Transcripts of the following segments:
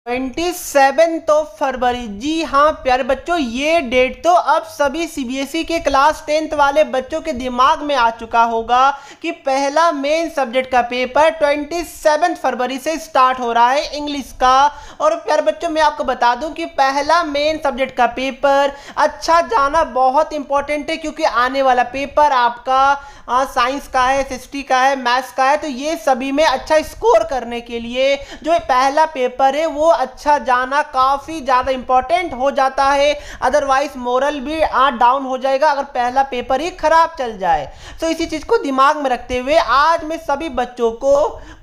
27 फरवरी। जी हाँ प्यारे बच्चों, ये डेट तो अब सभी सीबीएसई के क्लास 10th वाले बच्चों के दिमाग में आ चुका होगा कि पहला मेन सब्जेक्ट का पेपर 27 फरवरी से स्टार्ट हो रहा है इंग्लिश का। और प्यारे बच्चों मैं आपको बता दूं कि पहला मेन सब्जेक्ट का पेपर अच्छा जाना बहुत इंपॉर्टेंट है, क्योंकि आने वाला पेपर आपका साइंस का है, एसएसटी का है, मैथ्स का है। तो ये सभी में अच्छा स्कोर करने के लिए जो पहला पेपर है वो अच्छा जाना काफ़ी ज़्यादा इंपॉर्टेंट हो जाता है। अदरवाइज मोरल भी डाउन हो जाएगा अगर पहला पेपर ही खराब चल जाए। तो इसी चीज़ को दिमाग में रखते हुए आज मैं सभी बच्चों को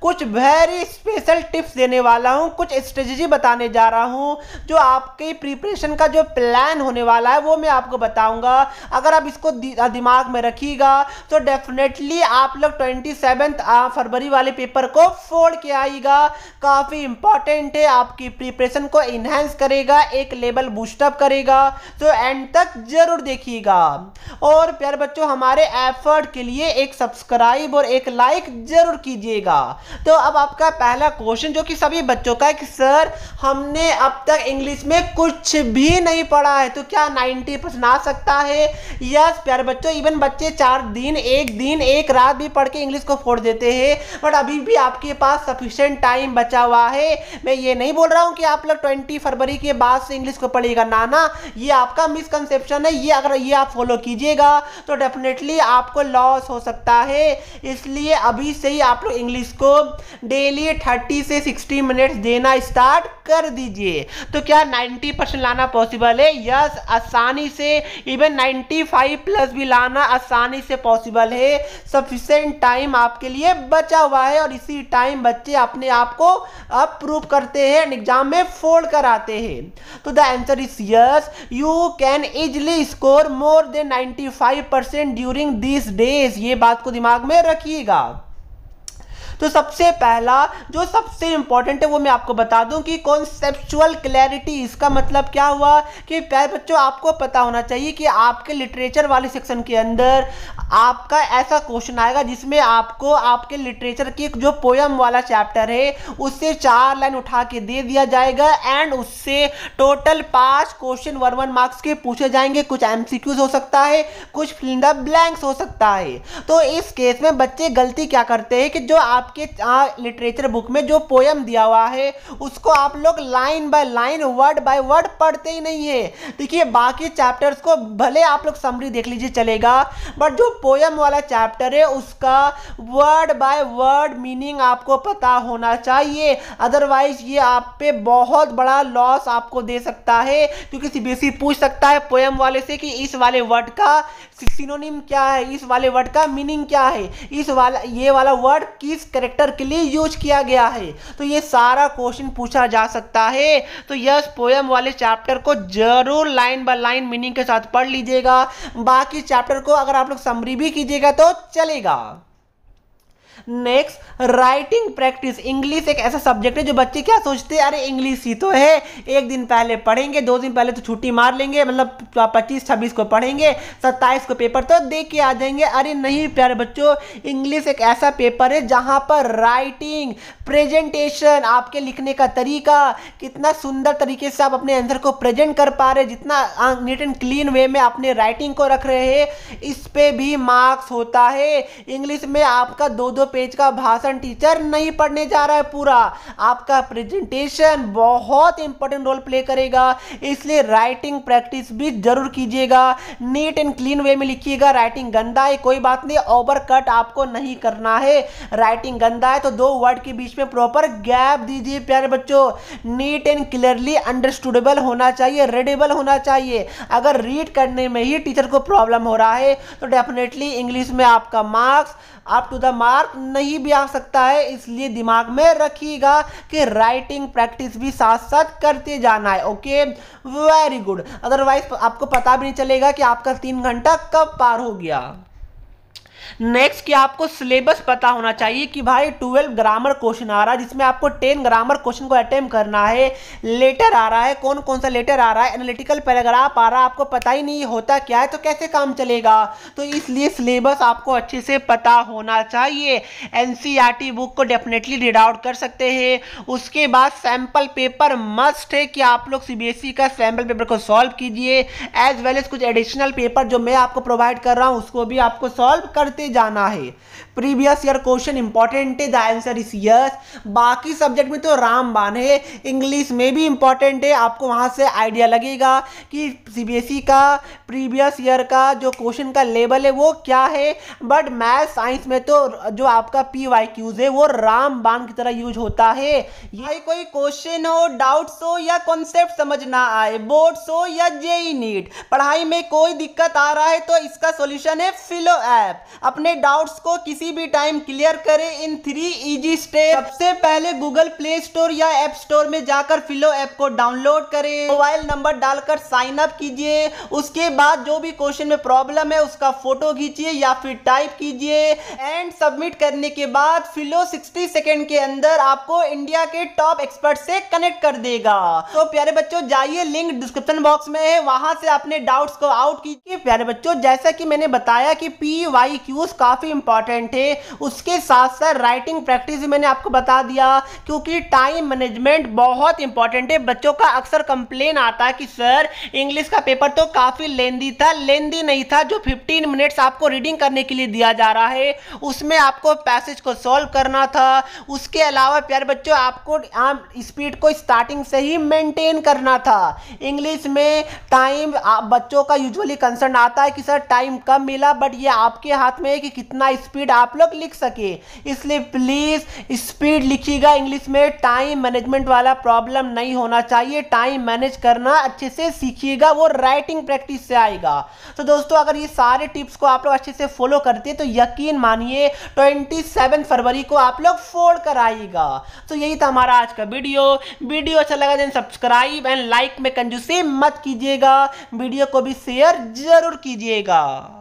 कुछ वेरी स्पेशल टिप्स देने वाला हूं, कुछ स्ट्रेटजी बताने जा रहा हूं जो आपके प्रिपरेशन का जो प्लान होने वाला है वो मैं आपको बताऊंगा। अगर आप इसको दिमाग में रखिएगा तो डेफिनेटली आप लोग 27 फरवरी वाले पेपर को फोड़ के आएगा। काफ़ी इंपॉर्टेंट है, आपकी प्रिपरेशन को इन्हेंस करेगा, एक लेवल बूस्टअप करेगा। तो एंड तक जरूर देखिएगा। और प्यारे बच्चों हमारे एफर्ट के लिए एक सब्सक्राइब और एक लाइक जरूर कीजिएगा। तो अब आपका पहला क्वेश्चन जो कि सभी बच्चों का है कि सर हमने अब तक इंग्लिश में कुछ भी नहीं पढ़ा है तो क्या 90% आ सकता है? यस प्यारे बच्चों, इवन बच्चे 4 दिन एक रात भी पढ़ के इंग्लिश को फोड़ देते हैं, बट अभी भी आपके पास सफिशिएंट टाइम बचा हुआ है। मैं ये नहीं बोल रहा हूं कि आप लोग 20 फरवरी के बाद से इंग्लिश को पढ़िएगा, ना, ये आपका मिसकंसेप्शन है। ये अगर ये आप फॉलो कीजिएगा तो डेफिनेटली आपको लॉस हो सकता है। इसलिए अभी से ही आप लोग इंग्लिश को डेली 30 से 60 मिनट्स देना स्टार्ट कर दीजिए। तो क्या 90% लाना पॉसिबल है? यस, आसानी से, इवन 95 प्लस भी लाना आसानी से पॉसिबल है। सफिशिएंट टाइम आपके लिए बचा हुआ है और इसी टाइम बच्चे अपने आप को अब प्रूव करते हैं, एग्जाम में फोड़ कर आते हैं। तो the answer is yes, you can easily score more than 95% during this days. ये बात को दिमाग में रखिएगा। तो सबसे पहला जो सबसे इंपॉर्टेंट है वो मैं आपको बता दूं कि कॉन्सेप्चुअल क्लैरिटी। इसका मतलब क्या हुआ कि प्यारे बच्चों आपको पता होना चाहिए कि आपके लिटरेचर वाले सेक्शन के अंदर आपका ऐसा क्वेश्चन आएगा जिसमें आपको आपके लिटरेचर की जो पोयम वाला चैप्टर है उससे 4 लाइन उठा के दे दिया जाएगा एंड उससे टोटल 5 क्वेश्चन 1 मार्क्स के पूछे जाएंगे। कुछ एमसीक्यूज हो सकता है, कुछ फिल इन द ब्लैंक्स हो सकता है। तो इस केस में बच्चे गलती क्या करते हैं कि जो आपके लिटरेचर बुक में जो पोयम दिया हुआ है उसको आप लोग line by line, word by word पढ़ते ही नहीं है। देखिए बाकी चैप्टर्स को भले आप लोग समरी देख लीजिए चलेगा, बट जो पोयम वाला चैप्टर है उसका वर्ड बाय वर्ड मीनिंग आपको पता होना चाहिए। अदरवाइज ये आप पे बहुत बड़ा लॉस आपको दे सकता है, क्योंकि सीबीएसई पूछ सकता है पोयम वाले से कि इस वाले वर्ड का सिनोनिम क्या है, इस वाले वर्ड का मीनिंग क्या है, ये वाला वर्ड किस कैरेक्टर के लिए यूज किया गया है। तो ये सारा क्वेश्चन पूछा जा सकता है। तो यस, पोयम वाले चैप्टर को जरूर लाइन बाय लाइन मीनिंग के साथ पढ़ लीजिएगा। बाकी चैप्टर को अगर आप लोग समरी भी कीजिएगा तो चलेगा। Next, writing practice. इंग्लिश एक ऐसा सब्जेक्ट है जो बच्चे क्या सोचते हैं, अरे इंग्लिश ही तो है, एक दिन पहले पढ़ेंगे, 2 दिन पहले तो छुट्टी मार लेंगे, मतलब 25-26 को पढ़ेंगे, 27 को पेपर तो दे के आ जाएंगे। अरे नहीं प्यारे बच्चों, इंग्लिश एक ऐसा पेपर है जहां पर राइटिंग, प्रेजेंटेशन, आपके लिखने का तरीका, कितना सुंदर तरीके से आप अपने आंसर को प्रेजेंट कर पा रहे, जितना नीट एंड क्लीन वे में अपने राइटिंग को रख रहे हैं, इस पे भी मार्क्स होता है। इंग्लिश में आपका 2-2 पेज का भाषण टीचर नहीं पढ़ने जा रहा है पूरा, आपका प्रेजेंटेशन बहुत इंपॉर्टेंट रोल प्ले करेगा। इसलिए राइटिंग प्रैक्टिस भी जरूर कीजिएगा, नीट एंड क्लीन वे में लिखिएगा। राइटिंग गंदा है कोई बात नहीं, ओवर कट आपको नहीं करना है। राइटिंग गंदा है तो 2 वर्ड के बीच में प्रॉपर गैप दीजिए प्यारे बच्चों। नीट एंड क्लियरली अंडरस्टूडेबल होना चाहिए, रीडेबल होना चाहिए। अगर रीड करने में ही टीचर को प्रॉब्लम हो रहा है तो डेफिनेटली इंग्लिश में आपका marks up to the mark नहीं भी आ सकता है। इसलिए दिमाग में रखिएगा कि राइटिंग प्रैक्टिस भी साथ साथ करते जाना है। Okay, very good. अदरवाइज आपको पता भी नहीं चलेगा कि आपका 3 घंटा कब पार हो गया। नेक्स्ट कि आपको सिलेबस पता होना चाहिए कि भाई 12 ग्रामर क्वेश्चन आ रहा है जिसमें आपको 10 ग्रामर क्वेश्चन को अटेम्प्ट करना है। लेटर आ रहा है, कौन कौन सा लेटर आ रहा है, एनालिटिकल पैराग्राफ आ रहा है, आपको पता ही नहीं होता क्या है तो कैसे काम चलेगा। तो इसलिए सिलेबस आपको अच्छे से पता होना चाहिए। एनसीईआरटी बुक को डेफिनेटली रीड आउट कर सकते हैं। उसके बाद सैंपल पेपर मस्ट है कि आप लोग सीबीएसई का सैंपल पेपर को सॉल्व कीजिए, एज वेल एज कुछ एडिशनल पेपर जो मैं आपको प्रोवाइड कर रहा हूं उसको भी आपको सॉल्व करते जाना है। प्रीवियस ईयर क्वेश्चन इंपॉर्टेंट है, द आंसर इज यस। बाकी सब्जेक्ट में तो रामबाण है, इंग्लिश में भी इंपॉर्टेंट है, आपको वहां से आइडिया लगेगा कि सीबीएसई का प्रीवियस ईयर का जो क्वेश्चन का लेवल है वो क्या है। बट मैथ साइंस में तो जो आपका PYQs है वो रामबाण की तरह यूज होता है। ये कोई क्वेश्चन हो, डाउट्स हो या कॉन्सेप्ट समझ ना आए, बोर्ड्स हो या जेईई नीट, पढ़ाई में कोई दिक्कत आ रहा है तो इसका सॉल्यूशन है फिलो ऐप। अपने डाउट्स को किसी भी टाइम क्लियर करें इन 3 इजी स्टेप। सबसे पहले गूगल प्ले स्टोर या ऐप स्टोर में जाकर फिलो ऐप को डाउनलोड करें, मोबाइल नंबर डालकर साइन अप कीजिए। उसके बाद जो भी क्वेश्चन में प्रॉब्लम है उसका फोटो खींचिए या फिर टाइप कीजिए एंड सबमिट करने के बाद फिलो 60 सेकेंड के अंदर आपको इंडिया के टॉप एक्सपर्ट से कनेक्ट कर देगा। तो प्यारे बच्चों जाइए, लिंक डिस्क्रिप्शन बॉक्स में है, वहां से अपने डाउट्स को आउट कीजिए। प्यारे बच्चों जैसा कि मैंने बताया कि PYQs काफी इंपॉर्टेंट है, उसके साथ साथ राइटिंग प्रैक्टिस भी मैंने आपको बता दिया क्योंकि टाइम मैनेजमेंट बहुत इंपॉर्टेंट है। बच्चों का अक्सर कंप्लेन आता है कि सर इंग्लिश का पेपर तो काफी लेंदी था, लेंदी नहीं था। जो 15 मिनट्स आपको रीडिंग करने के लिए दिया जा रहा है उसमें आपको पैसेज को सॉल्व करना था। उसके अलावा प्यारे बच्चों आपको स्पीड को स्टार्टिंग से ही मेंटेन करना था। इंग्लिश में टाइम बच्चों का यूजुअली कंसर्न आता है कि सर टाइम कम मिला, बट ये आपके हाथ में है कि कितना स्पीड आप लोग लिख सके। इसलिए प्लीज स्पीड लिखिएगा, इंग्लिश में टाइम मैनेजमेंट वाला प्रॉब्लम नहीं होना चाहिए। टाइम मैनेज करना अच्छे से सीखिएगा, वो राइटिंग प्रैक्टिस से आएगा। तो दोस्तों अगर ये सारे टिप्स को आप लोग अच्छे से फॉलो करते हैं तो यकीन मानिए 27 फरवरी को आप लोग फोड़ कर आएगा। तो यही था हमारा आज का वीडियो अच्छा लगा देन सब्सक्राइब एंड लाइक में कंजूसी मत कीजिएगा, वीडियो को भी शेयर जरूर कीजिएगा।